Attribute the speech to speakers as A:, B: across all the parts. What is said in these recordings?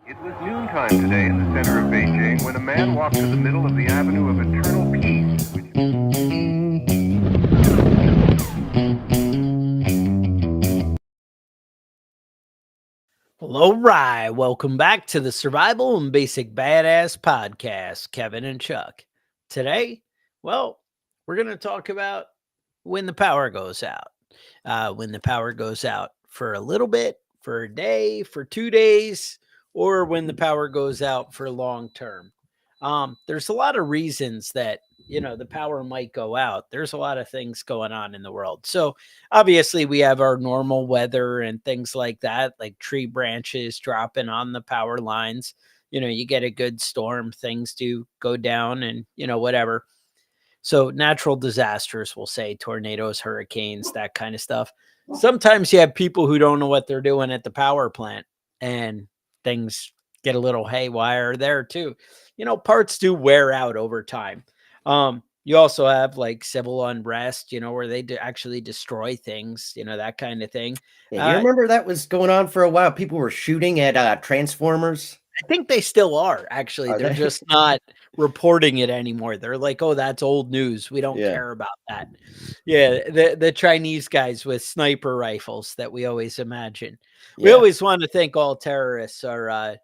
A: It was noontime today in the center of Beijing when a man walked to the middle of the Avenue of Eternal Peace,
B: All right, welcome back to the Survival and Basic Badass Podcast, Kevin and Chuck. Today, well, we're going to talk about when the power goes out. When the power goes out for a little bit, for a day, for 2 days, or when the power goes out for long term. There's a lot of reasons that the power might go out. There's a lot of things going on in the world. So obviously we have our normal weather and things like that, like tree branches dropping on the power lines. You get a good storm, things do go down and whatever. So natural disasters, we'll say tornadoes, hurricanes, that kind of stuff. Sometimes you have people who don't know what they're doing at the power plant and things get a little haywire there too. Parts do wear out over time. You also have like civil unrest, where they actually destroy things, that kind of thing.
C: Yeah, do you remember that was going on for a while? People were shooting at Transformers.
B: I think they still are, actually.
C: Are
B: They're
C: they?
B: just not reporting it anymore. They're like, "Oh, that's old news. We don't
C: Yeah,
B: care about that." Yeah, the Chinese guys with sniper rifles that we always imagine. We
C: yeah.
B: always want to think all terrorists are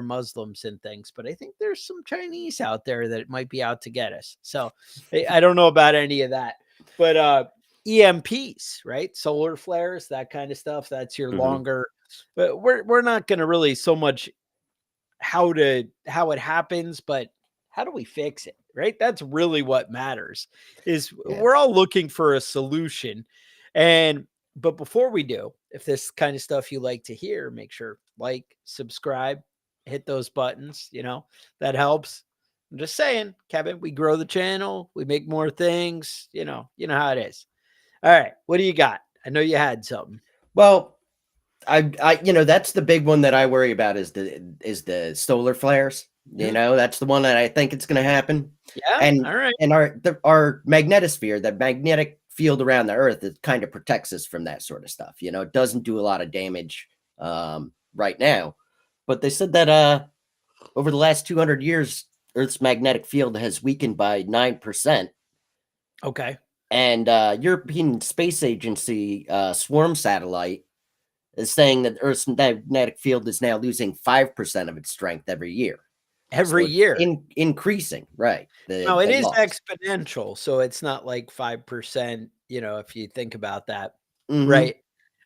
B: Muslims and things, but I think there's some Chinese out there that might be out to get us. So I don't know about any of that. But EMPs, right? Solar flares, that kind of stuff. That's your
C: Mhm.
B: longer. But we're not going to really so much how it happens, but how do we fix it, right? That's really what matters. Is
C: Yeah.
B: we're all looking for a solution. And but before we do, if this kind of stuff you like to hear, make sure like, subscribe, hit those buttons, that helps. I'm just saying, Kevin, we grow the channel, we make more things, you know how it is. All right, what do you got? I know you had something.
C: Well, that's the big one that I worry about is the solar flares.
B: Mhm.
C: That's the one that I think it's going to happen.
B: Yeah,
C: And
B: all right.
C: and our magnetosphere, the magnetic field around the Earth, it kind of protects us from that sort of stuff. It doesn't do a lot of damage right now, but they said that over the last 200 years, Earth's magnetic field has weakened by 9%.
B: Okay.
C: And European Space Agency swarm satellite is saying that Earth's magnetic field is now losing 5% of its strength every year. So
B: Every
C: it's
B: year.
C: increasing, right?
B: No, it
C: The
B: is
C: loss.
B: exponential, so it's not like 5%, if you think about that,
C: Hmm.
B: right?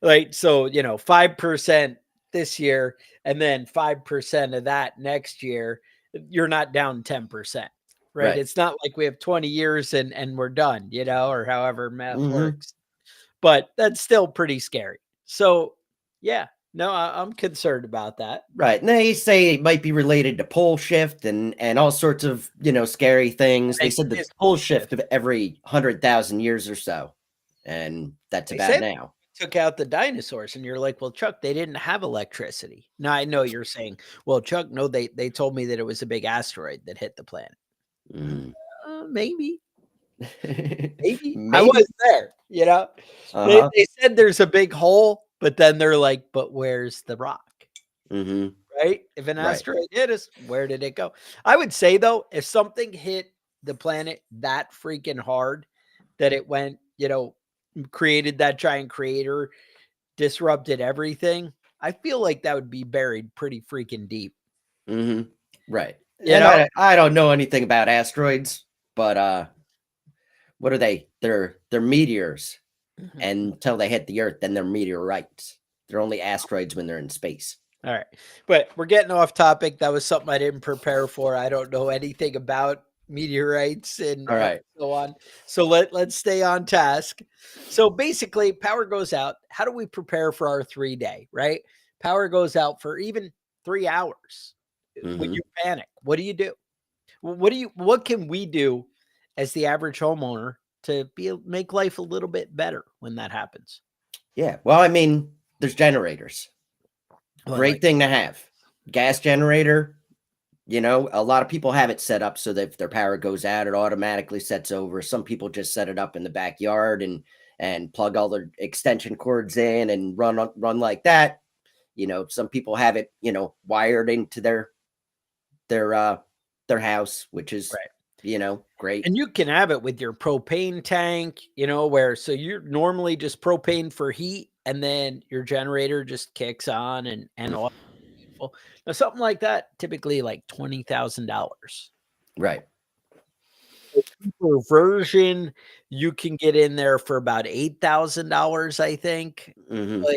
B: Like, so, 5% this year and then 5% of that next year, you're not down 10%, right?
C: Right.
B: It's not like we have 20 years and we're done, or however math
C: Hmm.
B: works. But that's still pretty scary. So, yeah, no, I'm concerned about that.
C: Right. And they say it might be related to pole shift and all sorts of, scary things.
B: I
C: They
B: think
C: said
B: it
C: the
B: is
C: pole
B: bullshit.
C: shift of every 100,000 years or so. And that's
B: They
C: about
B: said
C: now.
B: took out the dinosaurs, and you're like, "Well, Chuck, they didn't have electricity." Now I know you're saying, "Well, Chuck, no, they told me that it was a big asteroid that hit the planet."
C: Mm.
B: Maybe, maybe I
C: Maybe.
B: was there. They
C: Uh-huh.
B: they said there's a big hole, but then they're like, "But where's the rock?"
C: Hmm.
B: Right? If an
C: Right.
B: asteroid hit us, where did it go? I would say though, if something hit the planet that freaking hard that it went, created that giant crater, disrupted everything, I feel like that would be buried pretty freaking deep,
C: Hmm. Right.
B: you
C: And
B: know?
C: I don't know anything about asteroids, but what are they? They're meteors.
B: Mhm.
C: And until they hit the Earth, then they're meteorites. They're only asteroids when they're in space.
B: All right. But we're getting off topic. That was something I didn't prepare for. I don't know anything about meteorites and
C: All right.
B: so on. So let's stay on task. So basically, power goes out. How do we prepare for our 3 day, right? Power goes out for even 3 hours. When
C: Hmm.
B: you panic, what do you do? What can we do as the average homeowner to make life a little bit better when that happens?
C: Yeah. Well, I mean, there's generators.
B: Well,
C: Great
B: like,
C: thing to have. Gas generator. A lot of people have it set up so that if their power goes out, it automatically sets over. Some people just set it up in the backyard and plug all their extension cords in and run like that. Some people have it, wired into their house, which is, great.
B: And you can have it with your propane tank, where so you're normally just propane for heat, and then your generator just kicks on and all beautiful. Now something like that, typically like $20,000.
C: Right.
B: For version, you can get in there for about $8,000, I think.
C: Hmm.
B: But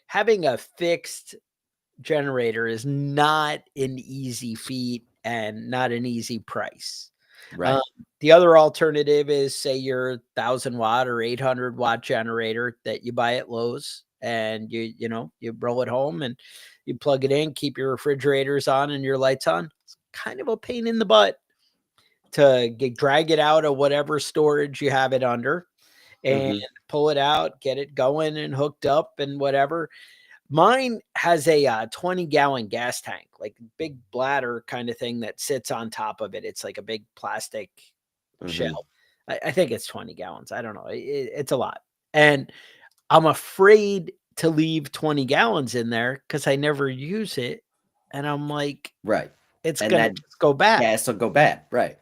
B: having a fixed generator is not an easy feat and not an easy price.
C: Right.
B: The other alternative is, say, your 1,000-watt or 800-watt generator that you buy at Lowe's, and you roll it home and you plug it in, keep your refrigerators on and your lights on. It's kind of a pain in the butt to drag it out of whatever storage you have it under and
C: Hmm.
B: pull it out, get it going and hooked up and whatever. Mine has a 20-gallon gas tank, like big bladder kind of thing that sits on top of it. It's like a big plastic
C: Hmm.
B: shell. I think it's 20 gallons. I don't know. It's a lot. And I'm afraid to leave 20 gallons in there because I never use it. And I'm like,
C: Right.
B: it's
C: And
B: going to
C: that
B: just go bad.
C: gas will go bad. Right.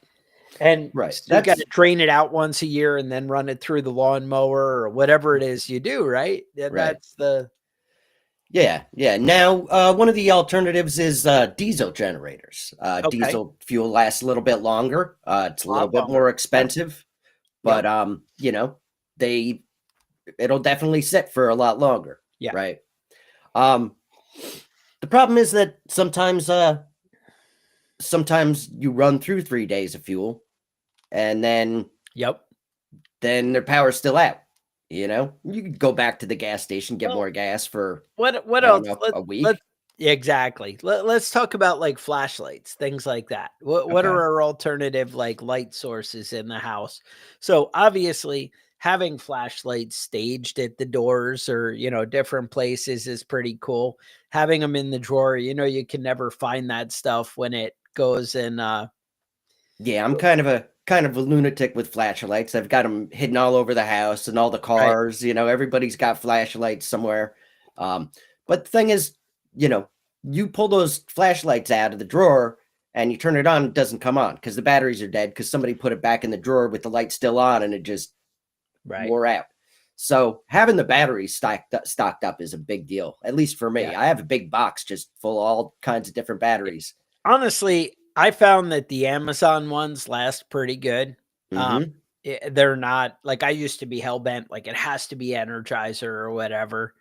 B: And
C: Right.
B: so you got to drain it out once a year and then run it through the lawnmower or whatever it is you do, right?
C: Right.
B: That's the.
C: Yeah. Now, one of the alternatives is diesel generators.
B: Okay.
C: Diesel fuel lasts a little bit longer. It's a little bit
B: Longer.
C: more
B: Yep.
C: expensive, but it'll definitely sit for a lot longer.
B: Yeah.
C: Right. The problem is that sometimes you run through 3 days of fuel, and then
B: Yep.
C: their power's still out. You could go back to the gas station, get
B: Well,
C: more gas for
B: What
C: I don't
B: else?
C: know, a
B: Let
C: week.
B: exactly. Let's talk about like flashlights, things like that. What
C: Okay.
B: are our alternative like light sources in the house? So obviously having flashlights staged at the doors or different places is pretty cool. Having them in the drawer, you can never find that stuff when it goes in
C: Yeah, I'm kind of a lunatic with flashlights. I've got them hidden all over the house and all the
B: right.
C: cars. Everybody's got flashlights somewhere. But the thing is, you pull those flashlights out of the drawer and you turn it on, it doesn't come on because the batteries are dead because somebody put it back in the drawer with the light still on and it just
B: Right.
C: wore out. So having the batteries stocked up is a big deal, at least for me.
B: Yeah.
C: I have a big box just full of all kinds of different batteries.
B: Honestly, I found that the Amazon ones last pretty good.
C: Hmm.
B: They're not like I used to be hell bent, like it has to be Energizer or whatever.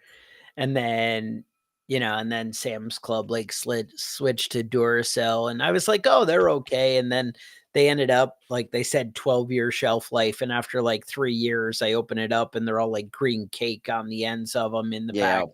B: And then, and then Sam's Club like switched to Duracell. And I was like, oh, they're okay. And then they ended up like they said 12-year shelf life. And after like 3 years, I open it up and they're all like green cake on the ends of them in the
C: Yeah,
B: back.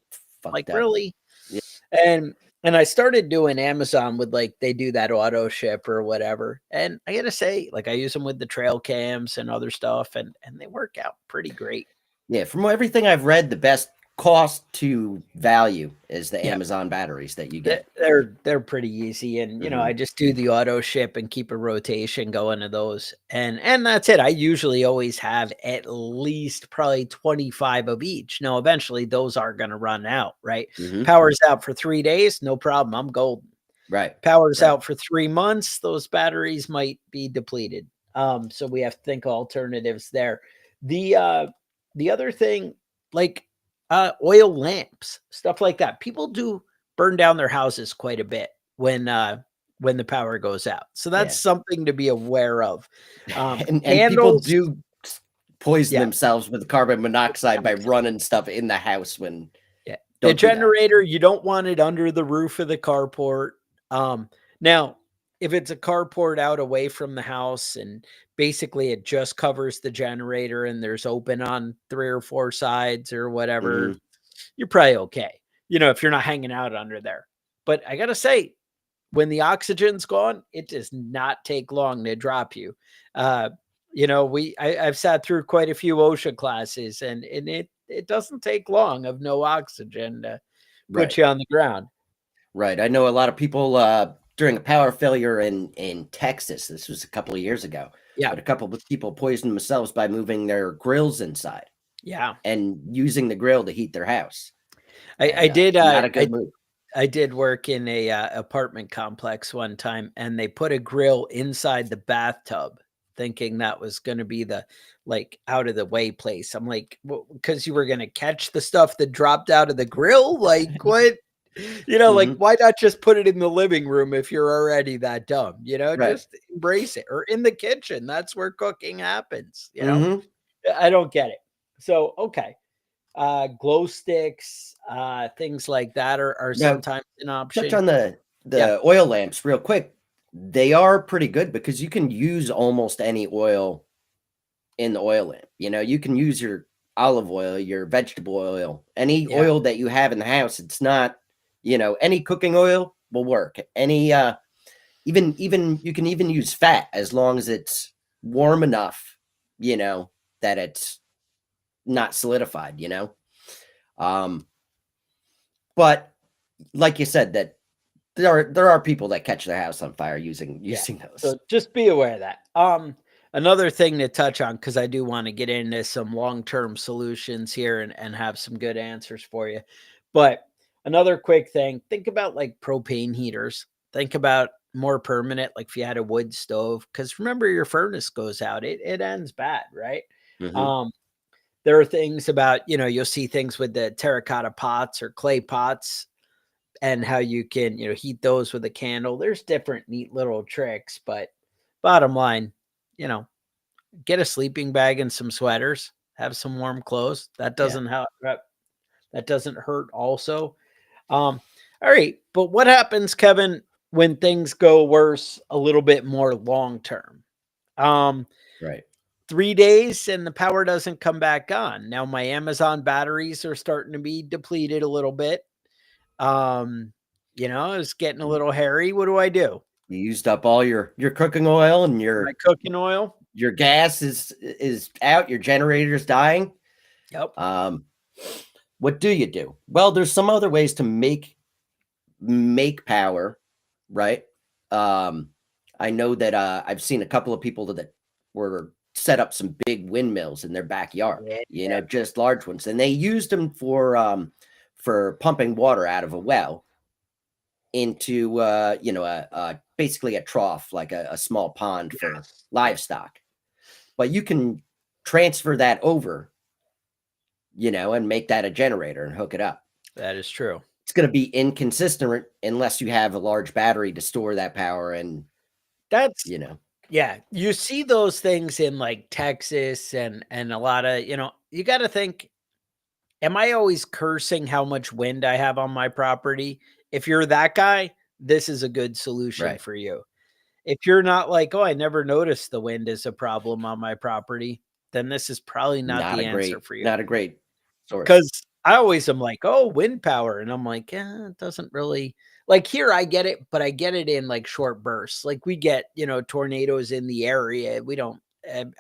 B: Like,
C: fucked up.
B: really?
C: Yeah.
B: And I started doing Amazon with like they do that auto ship or whatever. And I gotta say, like I use them with the trail cams and other stuff, and they work out pretty great.
C: Yeah, from everything I've read, the best cost to value is the
B: Yeah.
C: Amazon batteries that you get.
B: They're pretty easy. And I
C: Mhm.
B: just do the auto ship and keep a rotation going to those. And that's it. I usually always have at least probably 25 of each. Now eventually those are gonna run out, right?
C: Mhm.
B: Power's out for 3 days, no problem. I'm golden.
C: Right.
B: Power's
C: Right.
B: out for 3 months, those batteries might be depleted. So we have to think alternatives there. The other thing, like oil lamps, stuff like that. People do burn down their houses quite a bit when the power goes out. So that's
C: Yeah.
B: something to be aware of.
C: And people
B: Candles,
C: do poison
B: yeah,
C: themselves with carbon monoxide by running stuff in the house when
B: yeah. The
C: don't do that.
B: generator, you don't want it under the roof of the carport. Now, if it's a carport out away from the house and basically it just covers the generator and there's open on 3 or 4 sides or whatever,
C: Mhm.
B: you're probably okay. If you're not hanging out under there. But I gotta say, when the oxygen's gone, it does not take long to drop you. Uh, I've sat through quite a few OSHA classes, and it doesn't take long of no oxygen to put
C: Right.
B: you on the ground.
C: Right. I know a lot of people during a power failure in Texas. This was a couple of years ago.
B: Yeah,
C: But a couple of people poisoned themselves by moving their grills inside
B: yeah.
C: and using the grill to heat their house.
B: I
C: And
B: did.
C: not a
B: I
C: good move.
B: I did work in a apartment complex one time, and they put a grill inside the bathtub, thinking that was going to be the like out of the way place. I'm like, because you were going to catch the stuff that dropped out of the grill. Like what? Like
C: Mhm.
B: why not just put it in the living room if you're already that dumb?
C: Right.
B: Just embrace it, or in the kitchen. That's where cooking happens.
C: Mhm.
B: I don't get it. So okay. Glow sticks, things like that are
C: Now,
B: sometimes an
C: touch
B: option.
C: on the
B: Yeah.
C: oil lamps real quick. They are pretty good because you can use almost any oil in the oil lamp. You can use your olive oil, your vegetable oil, any
B: Yeah.
C: oil that you have in the house. It's not, any cooking oil will work. Any even you can even use fat as long as it's warm enough, that it's not solidified. Um, but like you said, that there are people that catch their house on fire using
B: Yeah.
C: those.
B: So just be aware of that. Another thing to touch on, because I do want to get into some long-term solutions here and have some good answers for you. But another quick thing, think about like propane heaters. Think about more permanent, like if you had a wood stove, because remember your furnace goes out, it ends bad, right?
C: Hmm.
B: Um, there are things about, you'll see things with the terracotta pots or clay pots and how you can, heat those with a candle. There's different neat little tricks, but bottom line, you know, get a sleeping bag and some sweaters, have some warm clothes. That
C: Yeah.
B: doesn't help. That doesn't hurt also. All right, but what happens, Kevin, when things go worse a little bit more long term? Um,
C: Right.
B: 3 days and the power doesn't come back on. Now my Amazon batteries are starting to be depleted a little bit. Um, it's getting a little hairy. What do I do?
C: You used up all your cooking oil, and
B: My cooking oil?
C: your gas is out, your generator's dying.
B: Yep.
C: Um, what do you do? Well, there's some other ways to make power, right? Um, I know that I've seen a couple of people that were set up some big windmills in their backyard,
B: Yeah.
C: just large ones, and they used them for pumping water out of a well into basically a trough, like a small pond for
B: Yes. Yep.
C: livestock. But you can transfer that over, and make that a generator and hook it up.
B: That is true.
C: It's going to be inconsistent unless you have a large battery to store that power, and
B: That's
C: you know
B: yeah. You see those things in like Texas and a lot of, you got to think, am I always cursing how much wind I have on my property? If you're that guy, this is a good solution
C: right.
B: for you. If you're not like, "Oh, I never noticed the wind is a problem on my property," then this is probably not
C: Not
B: the
C: a
B: answer
C: great
B: for you.
C: not a great source.
B: Because I always am like, "Oh, wind power," and I'm like, it doesn't really like here I get it, but I get it in like short bursts. Like we get, tornadoes in the area. We don't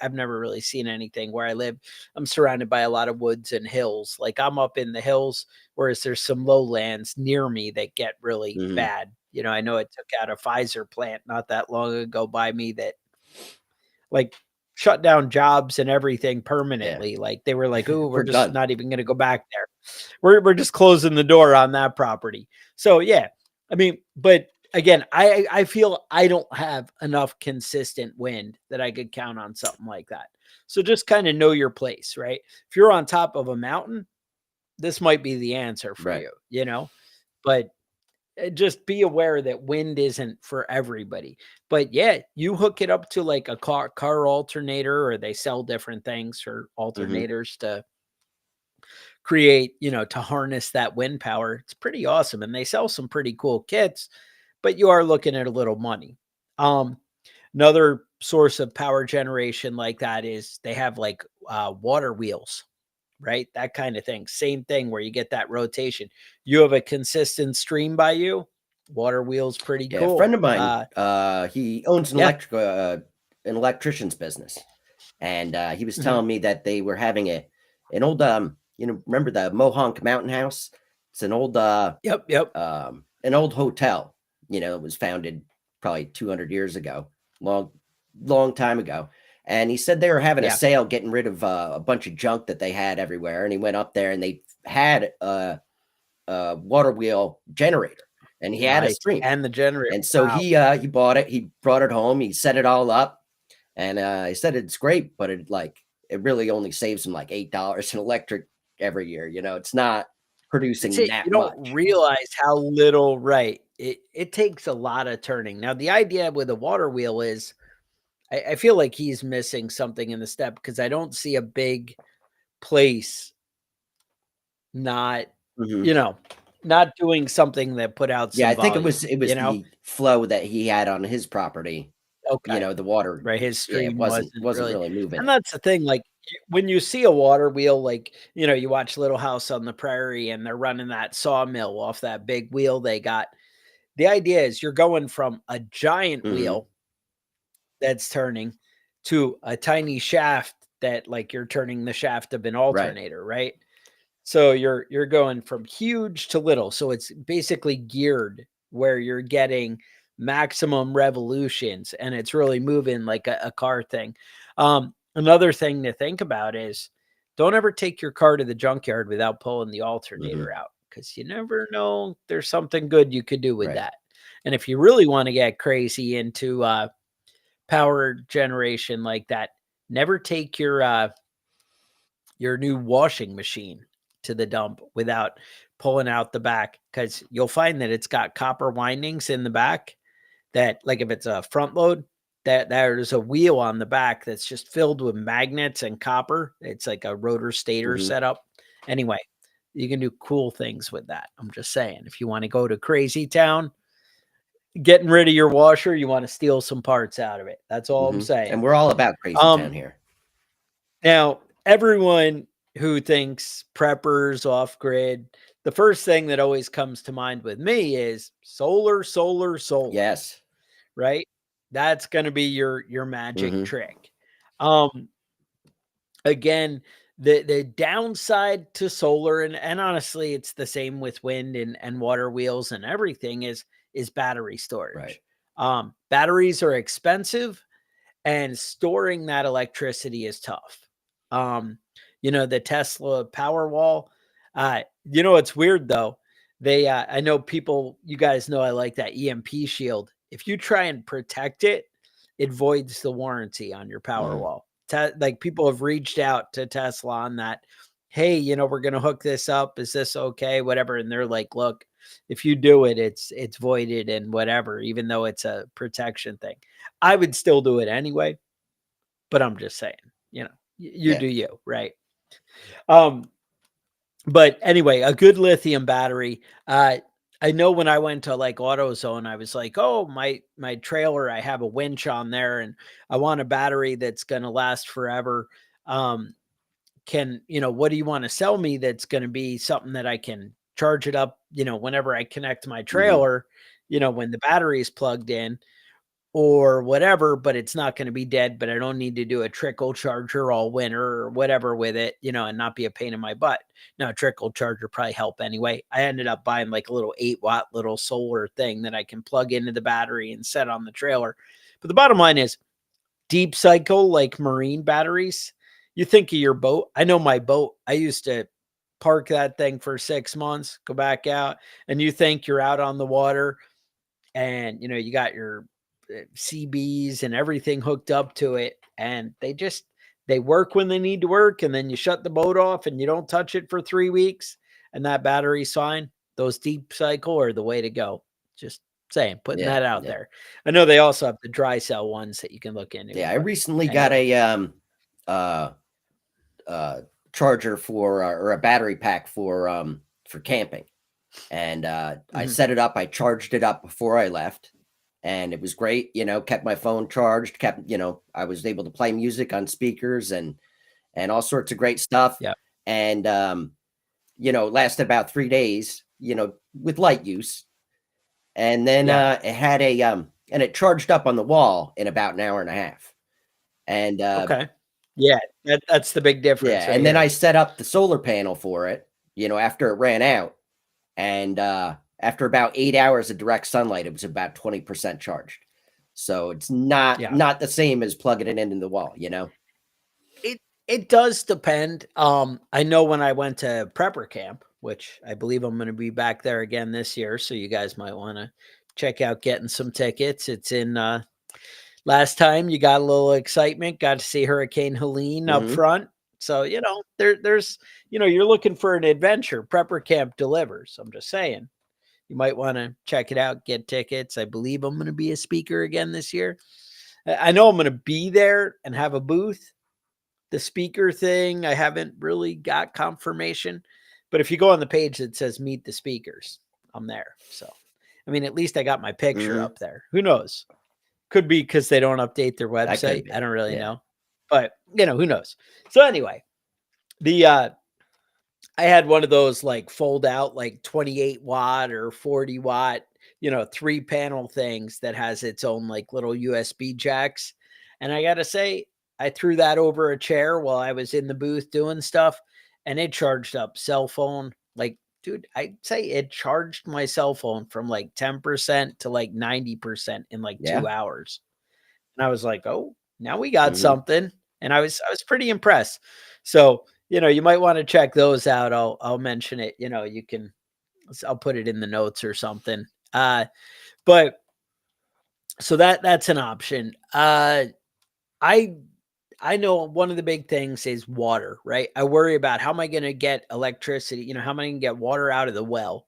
B: I've never really seen anything where I live. I'm surrounded by a lot of woods and hills. Like I'm up in the hills, whereas there's some lowlands near me that get really
C: Hmm.
B: bad. I know it took out a Pfizer plant not that long ago by me that like shut down jobs and everything
C: Yeah.
B: permanently. Like they were like, "Oh, we're
C: We're
B: just
C: done.
B: not even going to go back there. We're just closing the door on that property." So yeah, I mean, but again, I feel I don't have enough consistent wind that I could count on something like that. So just kind of know your place, right? If you're on top of a mountain, this might be the answer for
C: Right.
B: you. But just be aware that wind isn't for everybody. But yeah, you hook it up to like a car alternator, or they sell different things for
C: Hmm.
B: alternators to create, to harness that wind power. It's pretty awesome. And they sell some pretty cool kits, but you are looking at a little money. Um, Another source of power generation like that is they have like water wheels, right? That kind of thing. Same thing where you get that rotation. You have a consistent stream by you. Water wheel's pretty
C: Yeah, a friend
B: cool.
C: of mine, he owns
B: Yeah.
C: an electrician's business, and he was
B: Mhm.
C: telling me that they were having an old remember the Mohonk Mountain House? It's
B: Yep. Yep.
C: an old hotel. It was founded probably 200 years ago, long time ago. And he said they were having a
B: Yeah.
C: sale, getting rid of a bunch of junk that they had everywhere. And he went up there, and they had a water wheel generator. and he had a
B: Nice.
C: stream.
B: And the generator.
C: And so
B: Wow.
C: he bought it, he brought it home, he set it all up, and he said it's great, but it really only saves him like $8 in electric every year. It's not
B: That's
C: producing
B: it. You
C: that
B: don't
C: much.
B: realize how little, right. It takes a lot of turning. Now, the idea with a water wheel is I feel like he's missing something in the step because I don't see a big place not,
C: Mhm.
B: you know, not doing something that put out
C: Yeah,
B: some
C: I think
B: volume,
C: it was the flow that he had on his property.
B: Okay.
C: The water,
B: Right, his
C: yeah, it
B: stream
C: wasn't
B: really,
C: really moving
B: and
C: it.
B: that's the thing, like, when you see a water wheel, like, you watch Little House on the Prairie and they're running that sawmill off that big wheel they got. The idea is you're going from a giant
C: Mhm.
B: wheel that's turning to a tiny shaft that, like, you're turning the shaft of an
C: Right.
B: alternator, right? So you're going from huge to little. So it's basically geared where you're getting maximum revolutions and it's really moving like a car thing. Another thing to think about is don't ever take your car to the junkyard without pulling the
C: Mhm.
B: alternator out because you never know there's something good you could do with
C: Right.
B: that. And if you really want to get crazy into power generation like that, never take your new washing machine to the dump without pulling out the back because you'll find that it's got copper windings in the back that, like, if it's a front load, that there's a wheel on the back that's just filled with magnets and copper. It's like a rotor stator
C: Mhm.
B: setup. Anyway, you can do cool things with that. I'm just saying, if you want to go to crazy town, getting rid of your washer, you want to steal some parts out of it. That's all I'm
C: Mhm.
B: saying.
C: And we're all about crazy town
B: Um,
C: here.
B: Now, everyone who thinks preppers off grid, the first thing that always comes to mind with me is solar, solar, solar,
C: Yes.
B: right? That's going to be your magic
C: Mhm.
B: trick. Um, Again, the downside to solar, and honestly, it's the same with wind and water wheels and everything is battery
C: Right.
B: storage. Batteries are expensive and storing that electricity is tough. Um, the Tesla Powerwall. It's weird though. I know people. You guys know I like that EMP shield. If you try and protect it, it voids the warranty on your
C: Mhm.
B: Powerwall. Like people have reached out to Tesla on that. Hey, we're gonna hook this up. Is this okay? Whatever. And they're like, look, if you do it, it's voided and whatever, even though it's a protection thing. I would still do it anyway, but I'm just saying, you
C: Yeah.
B: do you, right? Um, but anyway, a good lithium battery. I know when I went to like AutoZone, I was like, oh, my trailer, I have a winch on there and I want a battery that's gonna last forever. Um, what do you want to sell me that's gonna be something that I can charge it up, whenever I connect my
C: Mhm.
B: trailer, when the battery is plugged in or whatever, but it's not going to be dead, but I don't need to do a trickle charger all winter or whatever with it, and not be a pain in my butt. Now, a trickle charger probably help anyway. I ended up buying like a little 8-watt little solar thing that I can plug into the battery and set on the trailer. But the bottom line is deep cycle, like marine batteries. You think of your boat. I know my boat, I used to park that thing for 6 months, go back out, and you think you're out on the water and you got your CBs and everything hooked up to it, and they work when they need to work, and then you shut the boat off and you don't touch it for 3 weeks, and that battery's fine. Those deep cycle are the way to go. Just saying, putting
C: Yeah.
B: that out
C: Yeah.
B: there. I know they also have the dry cell ones that you can look into,
C: Yeah. I
B: but
C: recently got
B: anyway.
C: uh uh charger or a battery pack for camping. And I
B: Mhm.
C: set it up, I charged it up before I left, and it was great, kept my phone charged, I was able to play music on speakers and all sorts of great stuff.
B: Yeah,
C: And it lasted about 3 days, with light use. And then
B: yeah.
C: it had and it charged up on the wall in about an hour and a half. And
B: Okay. Yeah, that's the big difference
C: yeah,
B: right
C: and then I
B: here.
C: set up the solar panel for it, after it ran out. And after about 8 hours of direct sunlight, it was about 20% charged. So it's not
B: Yeah.
C: not the same as plugging it into the wall.
B: It does depend. I know when I went to prepper camp, which I believe I'm going to be back there again this year. So you guys might want to check out getting some tickets. It's in last time you got a little excitement, got to see Hurricane Helene up front. So, there's, you're looking for an adventure. Prepper Camp delivers. I'm just saying, you might want to check it out, get tickets. I believe I'm going to be a speaker again this year. I know I'm going to be there and have a booth. The speaker thing, I haven't really got confirmation. But if you go on the page that says meet the speakers, I'm there. So, I mean, at least I got my picture up there. Who knows? Could be because they don't update their website. I don't really know. But, who knows? So anyway, I had one of those like fold out like 28 watt or 40 watt, 3-panel things that has its own like little USB jacks. And I got to say, I threw that over a chair while I was in the booth doing stuff, and it charged up cell phone. Like, dude, I'd say it charged my cell phone from like 10% to like 90% in like 2 hours. And I was like, oh, now we got something. And I was pretty impressed. So, you might want to check those out. I'll mention it. I'll put it in the notes or something. But so that's an option. I know one of the big things is water, right? I worry about how am I going to get electricity? How am I going to get water out of the well?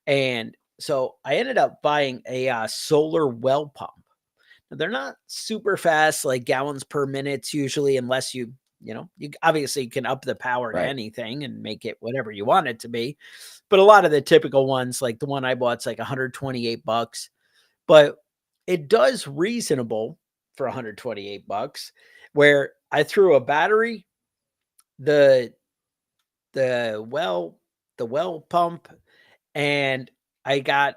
B: And so I ended up buying a solar well pump. Now, they're not super fast, like gallons per minute usually, unless you obviously can up the power to anything and make it whatever you want it to be. But a lot of the typical ones, like the one I bought's like $128, but it does reasonable for $128, where I threw a battery, the well pump, and I got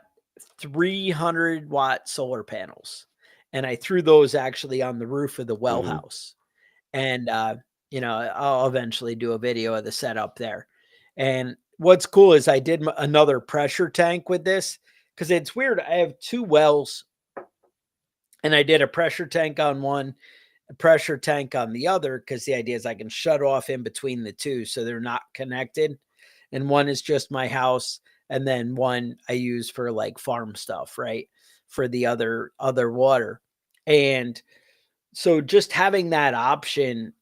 B: 300 watt solar panels, and I threw those actually on the roof of the well house. And I'll eventually do a video of the setup there. And what's cool is I did another pressure tank with this, because it's weird. I have 2 wells, and I did a pressure tank on one, a pressure tank on the other, because the idea is I can shut off in between the 2 so they're not connected. And one is just my house, and then one I use for like farm stuff, right? For the other water. And so just having that option,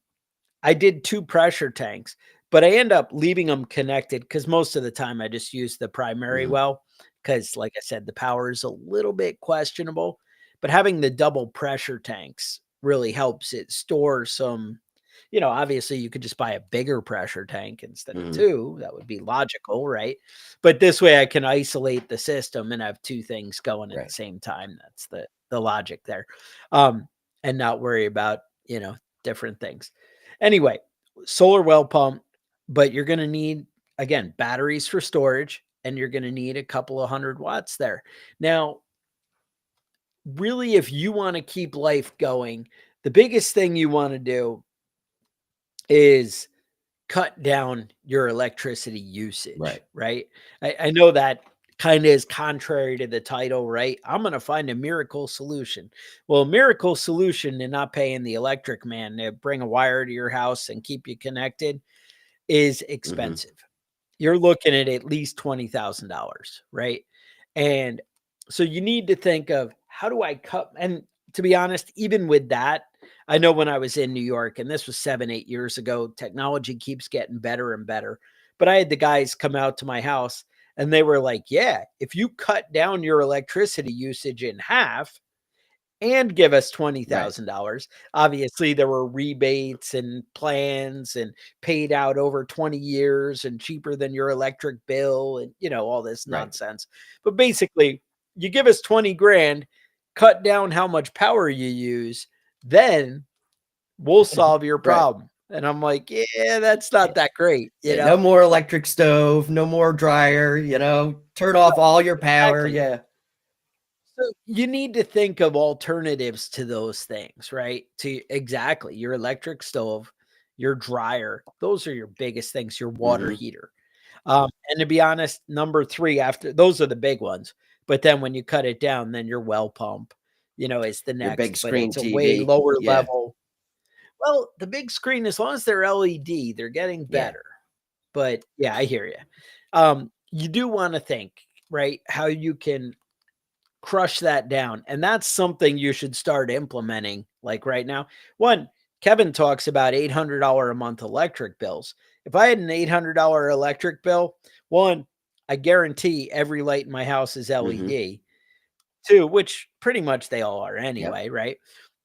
B: I did 2 pressure tanks, but I end up leaving them connected because most of the time I just use the primary well, because like I said, the power is a little bit questionable. But having the double pressure tanks really helps it store some, obviously you could just buy a bigger pressure tank instead of 2. That would be logical, right? But this way I can isolate the system and have 2 things going at the same time. That's the logic there. And not worry about, different things. Anyway, solar well pump, but you're going to need, again, batteries for storage, and you're going to need a couple of 100 watts there. Now, really, if you want to keep life going, the biggest thing you want to do is cut down your electricity usage, right? I know that kind of is contrary to the title, right? I'm going to find a miracle solution. Well, a miracle solution to not paying the electric man to bring a wire to your house and keep you connected is expensive. You're looking at least $20,000, right? And so you need to think of, how do I cut? And to be honest, even with that, I know when I was in New York, and this was 7-8 years ago, technology keeps getting better and better. But I had the guys come out to my house, and they were like, yeah, if you cut down your electricity usage in half and give us $20,000, obviously there were rebates and plans and paid out over 20 years and cheaper than your electric bill and, all this nonsense. But basically, you give us 20 grand, cut down how much power you use, then we'll solve your problem. And I'm like, yeah, that's not that great.
C: No more electric stove, no more dryer, turn off all your power.
B: Exactly. So you need to think of alternatives to those things, right? To exactly your electric stove, your dryer. Those are your biggest things, your water heater. And to be honest, number 3 after those are the big ones. But then when you cut it down, then your well pump, is the next.
C: Your big
B: but
C: screen
B: it's a
C: TV.
B: way lower level. Well, the big screen, as long as they're LED, they're getting better. But yeah, I hear you. You do want to think, right, how you can crush that down. And that's something you should start implementing like right now. One, Kevin talks about $800 a month electric bills. If I had an $800 electric bill, one, I guarantee every light in my house is
C: Mhm.
B: LED. Two, which pretty much they all are
C: Yep.
B: anyway, right?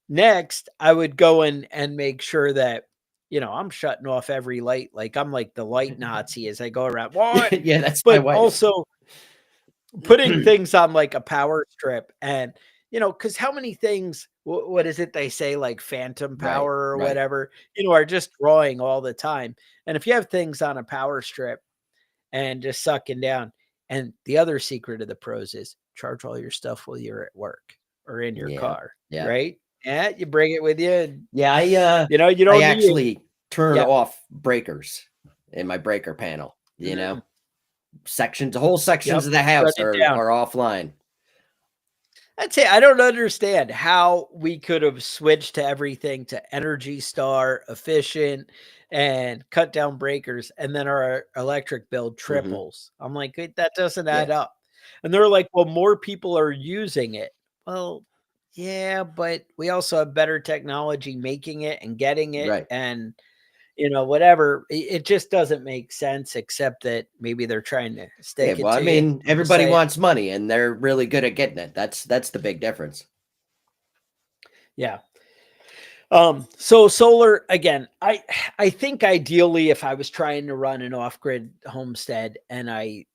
B: Next, I would go in and make sure that, I'm shutting off every light. Like I'm like the light Nazi as I go around. What?
C: Yeah, that's my
B: But
C: wife.
B: also putting things on like a power strip and, because how many things, what is it they say, like phantom
C: Right,
B: power or
C: right.
B: whatever, are just drawing all the time. And if you have things on a power strip and just sucking down, and the other secret of the pros is charge all your stuff while you're at work or in your
C: Yeah,
B: car,
C: yeah.
B: right? Yeah, you bring it with you. And,
C: Yeah,
B: you
C: I
B: don't need it.
C: actually turn
B: Yeah.
C: off breakers in my breaker panel,
B: Mm,
C: whole sections
B: yep.
C: of the house
B: Shut it down.
C: are offline.
B: I'd say I don't understand how we could have switched to everything to Energy Star, efficient, and cut down breakers, and then our electric bill
C: Mhm.
B: triples. I'm like, that doesn't add
C: Yeah,
B: up. And they're like, well, more people are using it. Well, yeah, but we also have better technology making it and getting it,
C: right.
B: and whatever. It just doesn't make sense, except that maybe they're trying to
C: Yeah,
B: stick it
C: well, I
B: to you.
C: mean,
B: We'll
C: everybody
B: say it.
C: wants money and they're really good at getting it. That's the big difference.
B: Yeah. So solar again, I think ideally if I was trying to run an off-grid homestead and I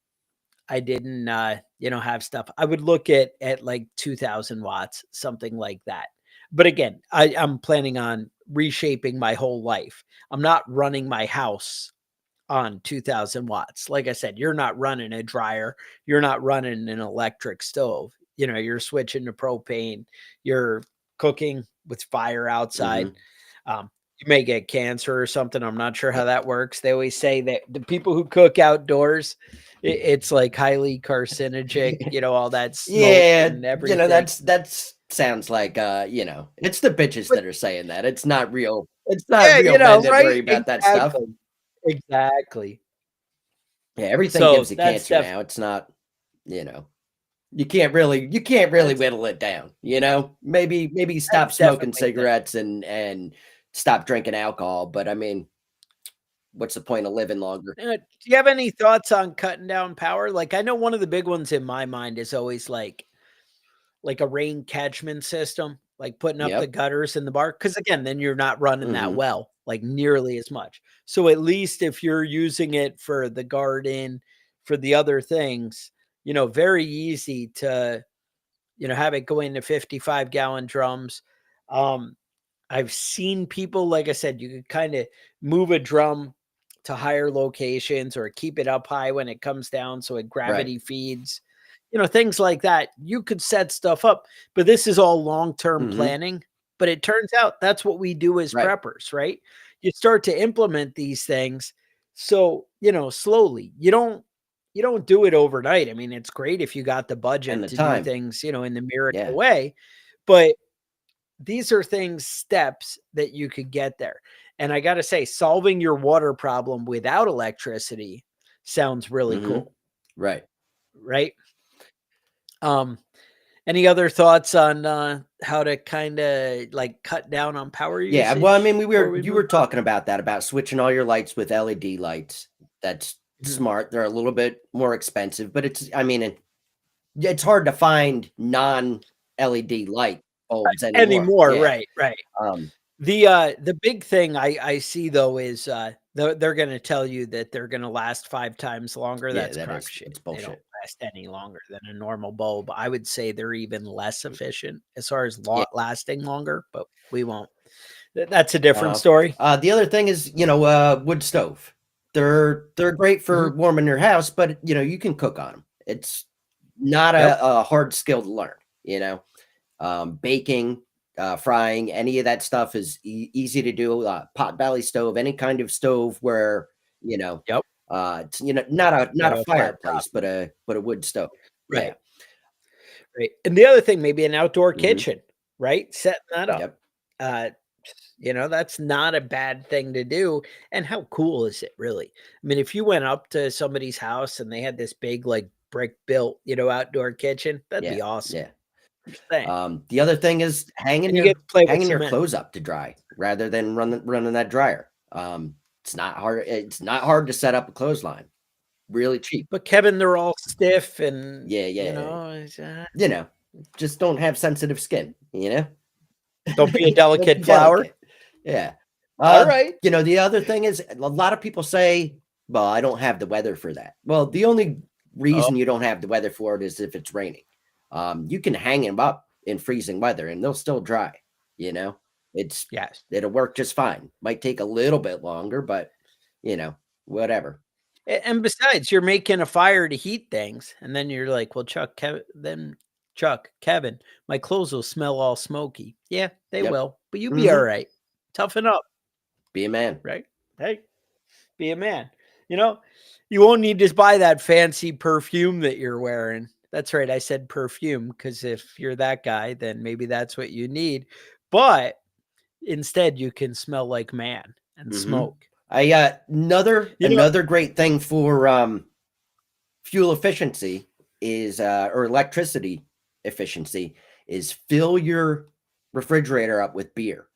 B: didn't have stuff, I would look at like 2000 watts, something like that. But again, I'm planning on reshaping my whole life. I'm not running my house on 2000 watts. Like I said, you're not running a dryer, you're not running an electric stove. You're switching to propane, you're cooking with fire outside.
C: Mhm.
B: You may get cancer or something. I'm not sure how that works. They always say that the people who cook outdoors, it's like highly carcinogenic, all that smoke
C: Yeah,
B: and everything.
C: that's sounds like it's the bitches
B: But
C: that are saying that. It's not
B: yeah,
C: real men that
B: right?
C: worry about that stuff.
B: Exactly. Exactly.
C: Yeah, everything gives
B: So
C: you
B: that's
C: cancer now. It's not, you know. You can't really
B: that's
C: whittle it down, Maybe
B: that's
C: stop smoking
B: definitely the
C: cigarettes and stop drinking alcohol, but I mean, what's the point of living longer?
B: Do you have any thoughts on cutting down power? Like, I know one of the big ones in my mind is always like a rain catchment system, like putting up the
C: Yep.
B: gutters in the bar. Because again, then you're not running that
C: Mhm.
B: well, like nearly as much. So at least if you're using it for the garden, for the other things, very easy to have it go into 55-gallon drums. Um, I've seen people, like I said, you could kind of move a drum to higher locations or keep it up high when it comes down so it
C: Right.
B: gravity feeds, things like that. You could set stuff up, but this is all long-term
C: Mhm.
B: planning. But it turns out that's what we do as
C: Right.
B: preppers, right? You start to implement these things. So, slowly. You don't do it overnight. I mean, it's great if you got the
C: And
B: budget
C: the
B: to do
C: time.
B: things, in the miracle
C: Yeah.
B: way, but these are things, steps that you could get there. And I got to say, solving your water problem without electricity sounds really
C: Mhm.
B: cool,
C: Right.
B: right? Um, any other thoughts on how to kind of like cut down on power
C: Yeah, well, I mean,
B: usage
C: we
B: before
C: were
B: we
C: you
B: move
C: were talking about that, about switching all your lights with LED lights. That's
B: on?
C: smart. They're a little bit more expensive, but it's hard to find non-LED light bulbs anymore.
B: Anymore,
C: Yeah.
B: right, right.
C: Um,
B: The big thing I see though is they're going to tell you that they're going to last 5 times longer.
C: yeah,
B: That's crock shit.
C: it's
B: They don't
C: bullshit.
B: last any longer than a normal bulb. I would say they're even less efficient as far as
C: Yeah.
B: lasting longer, but we won't. That's a different
C: Uh,
B: story.
C: the other thing is, wood stove. They're great for
B: Mhm.
C: warming your house, but you can cook on them. It's not
B: Yep.
C: a hard skill to learn. Baking, frying, any of that stuff is easy to do. Pot belly stove, any kind of stove where you know,
B: Yep.
C: it's not a
B: A flat top.
C: fireplace, but a wood stove. Yeah.
B: Right. Right. And the other thing, maybe an outdoor
C: Hmm.
B: kitchen, right? Setting that up.
C: Yep.
B: Uh, That's not a bad thing to do. And how cool is it really? I mean, if you went up to somebody's house and they had this big like brick built, outdoor kitchen, that'd
C: Yeah,
B: be awesome.
C: yeah.
B: Just saying.
C: The other thing is
B: And you get to play with
C: hanging your
B: cement.
C: clothes up to dry rather than running that dryer. It's not hard. It's not hard to set up a clothesline. Really cheap.
B: But Kevin, they're all stiff and
C: Yeah, yeah.
B: it's,
C: You know, just don't have sensitive skin.
B: don't be a
C: Don't
B: delicate
C: be
B: flower.
C: delicate. Yeah.
B: All right.
C: The other thing is a lot of people say, well, I don't have the weather for that. Well, the only reason you don't have the weather for it is if it's raining. You can hang them up in freezing weather and they'll still dry.
B: Yes.
C: It'll work just fine. Might take a little bit longer, but whatever.
B: And besides, you're making a fire to heat things, and then you're like, "Well, Kevin, my clothes will smell all smoky." Yeah, they
C: Yep.
B: will, but you'll be all right. Toughen up,
C: Be a man.
B: right? Hey, be a man. You won't need to buy that fancy perfume that you're wearing. That's right, I said perfume because if you're that guy, then maybe that's what you need. But instead, you can smell like man and smoke.
C: Another great thing for fuel efficiency is or electricity efficiency is fill your refrigerator up with beer.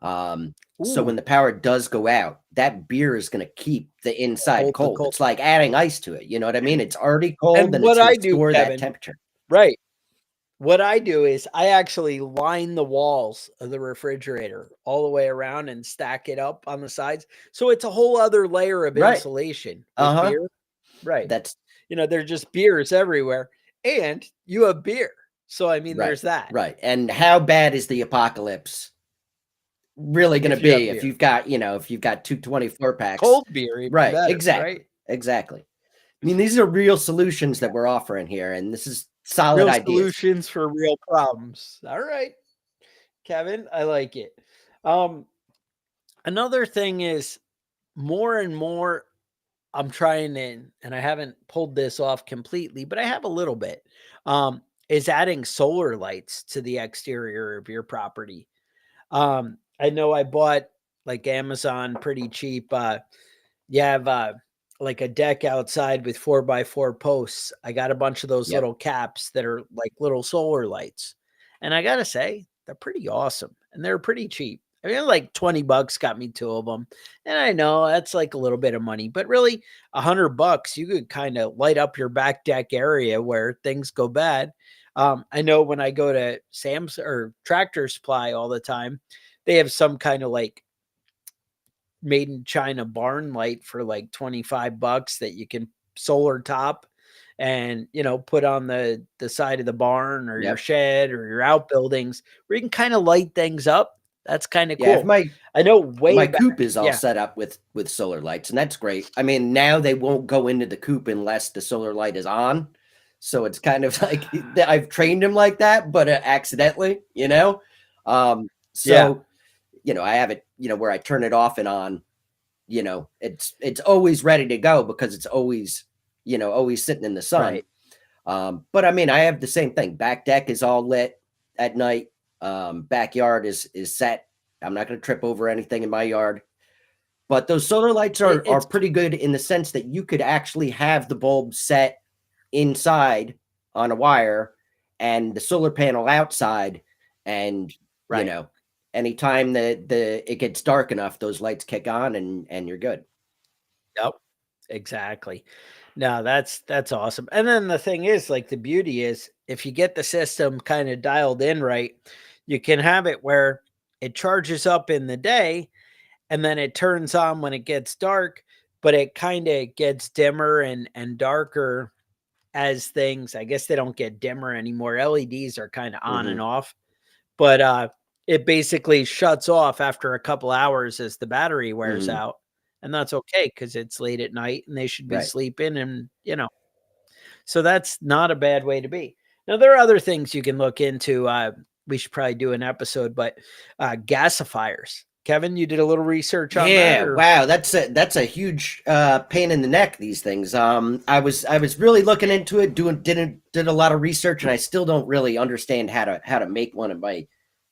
C: So when the power does go out, that beer is going to keep the inside cold. It's like adding ice to it. You know what I mean? It's already cold and
B: what
C: it's going
B: I
C: to
B: do,
C: store that
B: Kevin,
C: temperature.
B: Right. What I do is I actually line the walls of the refrigerator all the way around and stack it up on the sides. So it's a whole other layer of
C: Right.
B: insulation with beer. Right.
C: That's
B: there's just beers everywhere and you have beer. So, I mean,
C: right,
B: there's that.
C: right. And how bad is the apocalypse really going to
B: If you have
C: be
B: beer.
C: if you've got 224 packs?
B: Cold beer, even
C: Right.
B: better,
C: Exactly.
B: right?
C: Exactly. I mean, these are real solutions that we're offering here, and this is solid
B: Real
C: ideas.
B: solutions for real problems. All right, Kevin, I like it. Another thing is more and more I'm trying in, and I haven't pulled this off completely, but I have a little bit, is adding solar lights to the exterior of your property. I know I bought like Amazon pretty cheap. You have like a deck outside with 4x4 posts. I got a bunch of those
C: Yep.
B: little caps that are like little solar lights. And I got to say, they're pretty awesome and they're pretty cheap. I mean, like $20 got me 2 of them. And I know that's like a little bit of money, but really $100, you could kind of light up your back deck area where things go bad. I know when I go to Sam's or Tractor Supply all the time, they have some kind of like made in China barn light for like $25 that you can solar top and put on the side of the barn or your shed or your outbuildings where you can kind of light things up. That's kind of cool. I know
C: my coop is all set up with solar lights, and that's great. I mean, now they won't go into the coop unless the solar light is on. So it's kind of like I've trained him like that, but accidentally, I have it, where I turn it off and on, it's always ready to go because it's always, always sitting in the sun.
B: Right.
C: But I mean, I have the same thing. Back deck is all lit at night. Backyard is set. I'm not going to trip over anything in my yard. But those solar lights are pretty good in the sense that you could actually have the bulb set inside on a wire and the solar panel outside, and anytime that it gets dark enough, those lights kick on and you're good.
B: Yep, exactly. No, that's awesome. And then the thing is, like, the beauty is if you get the system kind of dialed in right, you can have it where it charges up in the day and then it turns on when it gets dark, but it kind of gets dimmer and darker as things, I guess they don't get dimmer anymore. LEDs are kind of on and off, but it basically shuts off after a couple hours as the battery wears out. And that's okay because it's late at night and they should be sleeping and, so that's not a bad way to be. Now, there are other things you can look into. We should probably do an episode, but gasifiers. Kevin, you did a little research on that?
C: Yeah, wow, that's a huge pain in the neck, these things. I was really looking into it, did a lot of research, and I still don't really understand how to make one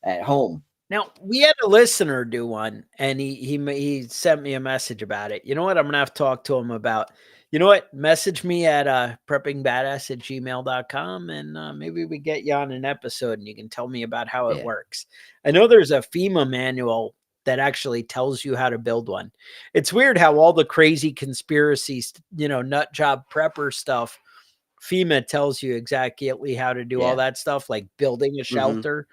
C: at home.
B: Now, we had a listener do one, and he sent me a message about it. You know what? I'm gonna have to talk to him about. You know what? Message me at preppingbadass@gmail.com, and maybe we get you on an episode, and you can tell me about how it
C: Yeah.
B: works. I know there's a FEMA manual that actually tells you how to build one. It's weird how all the crazy conspiracies, nut job prepper stuff, FEMA tells you exactly how to do all
C: Yeah.
B: that stuff, like building a
C: Mhm.
B: shelter,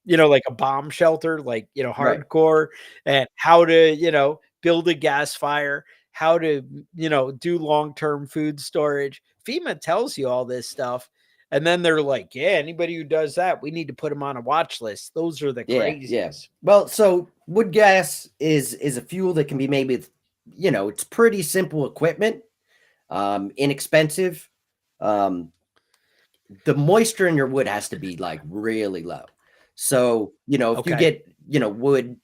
B: like a bomb shelter, like,
C: Right.
B: hardcore, and how to, build a gas fire, how to, do long-term food storage. FEMA tells you all this stuff. And then they're like, yeah, anybody who does that, we need to put them on a watch list. Those are the
C: Yeah, yeah.
B: crazies.
C: Well, so wood gas is a fuel that can be made with, it's pretty simple equipment, inexpensive. Um, the moisture in your wood has to be like really low. So, if you
B: Okay.
C: get, wood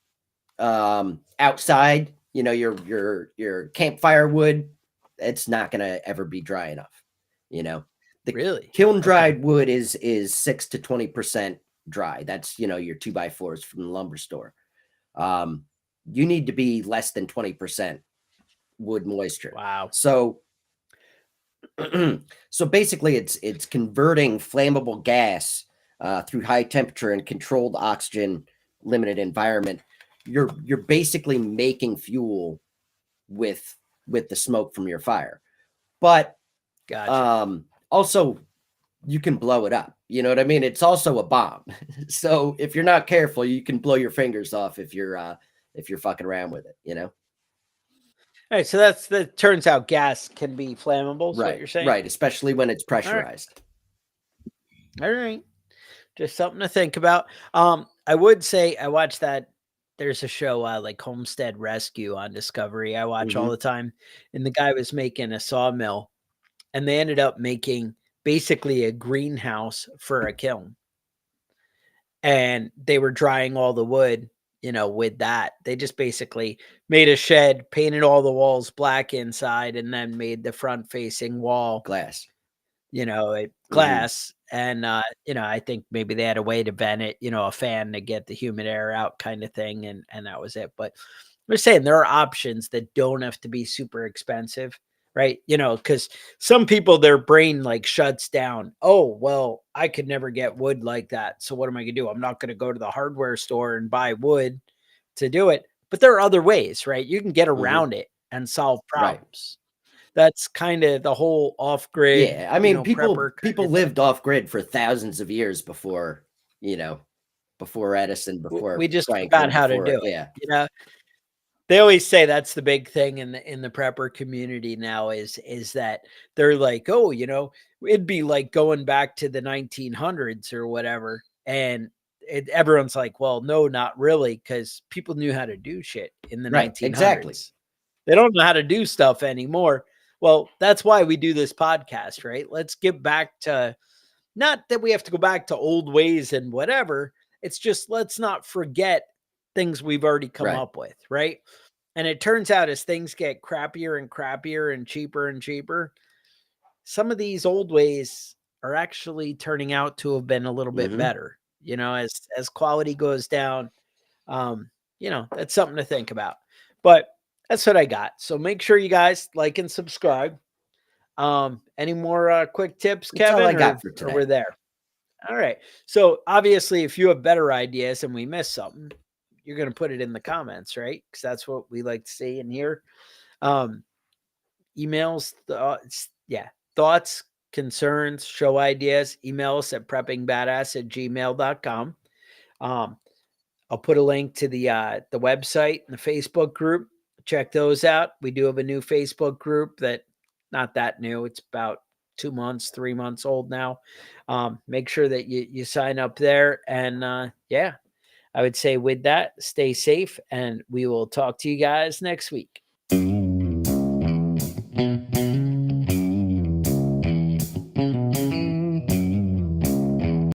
C: outside, your campfire wood, it's not gonna ever be dry enough. The
B: Really?
C: kiln
B: Okay.
C: dried wood is 6 to 20% dry. That's your 2x4s from the lumber store. Um, you need to be less than 20% wood moisture.
B: Wow.
C: So so basically it's converting flammable gas through high temperature and controlled oxygen limited environment. You're basically making fuel with the smoke from your fire. But
B: Gotcha.
C: also you can blow it up. You know what I mean? It's also a bomb. So if you're not careful, you can blow your fingers off if you're fucking around with it.
B: All right. So that turns out gas can be flammable, is what
C: Right,
B: you're saying?
C: right, especially when it's
B: All right.
C: pressurized.
B: All right. Just something to think about. I would say I watched that. There's a show like Homestead Rescue on Discovery. I watch all
C: Mhm.
B: the time, and the guy was making a sawmill, and they ended up making basically a greenhouse for a kiln, and they were drying all the wood. With that, they just basically made a shed, painted all the walls black inside, and then made the front facing wall
C: Glass. Mhm.
B: glass. And, I think maybe they had a way to vent it, a fan to get the humid air out kind of thing. And that was it. But we're saying there are options that don't have to be super expensive, right? Because some people, their brain like shuts down. Oh, well, I could never get wood like that. So what am I going to do? I'm not going to go to the hardware store and buy wood to do it. But there are other ways, right? You can get
C: Mhm.
B: around it and solve
C: Right.
B: problems. That's kinda the whole off-grid,
C: Yeah, I mean, people
B: prepper
C: people
B: kinda thing.
C: lived off grid for thousands of years before, you know, before Edison,
B: W
C: before
B: we just forgot
C: Franklin,
B: how to
C: before
B: do it,
C: yeah.
B: you know? They always say that's the big thing in the prepper community now is that they're like, "Oh, it'd be like going back to the 1900s or whatever," and everyone's like, "Well, no, not really, because people knew how to do shit in the
C: Right, exactly.
B: 1900s. They don't know how to do stuff anymore." Well, that's why we do this podcast, right? Let's get back to. Not that we have to go back to old ways and whatever. It's just let's not forget things we've already come
C: Right.
B: up with, right? And it turns out as things get crappier and crappier and cheaper, some of these old ways are actually turning out to have been a little bit
C: Mhm.
B: better. As quality goes down, that's something to think about. But that's what I got. So make sure you guys like and subscribe. Any more quick tips,
C: That's all I
B: Kevin,
C: got
B: or
C: for
B: or we're
C: today.
B: there? All right. So obviously, if you have better ideas and we missed something, you're going to put it in the comments, right? Because that's what we like to see and hear. Um, emails, thoughts, concerns, show ideas. Email us at preppingbadass@gmail.com. Um, I'll put a link to the website and the Facebook group. Check those out. We do have a new Facebook group that not that new. It's about 2 months, 3 months old now. Make sure that you sign up there. And yeah, I would say with that, stay safe, and we will talk to you guys next week.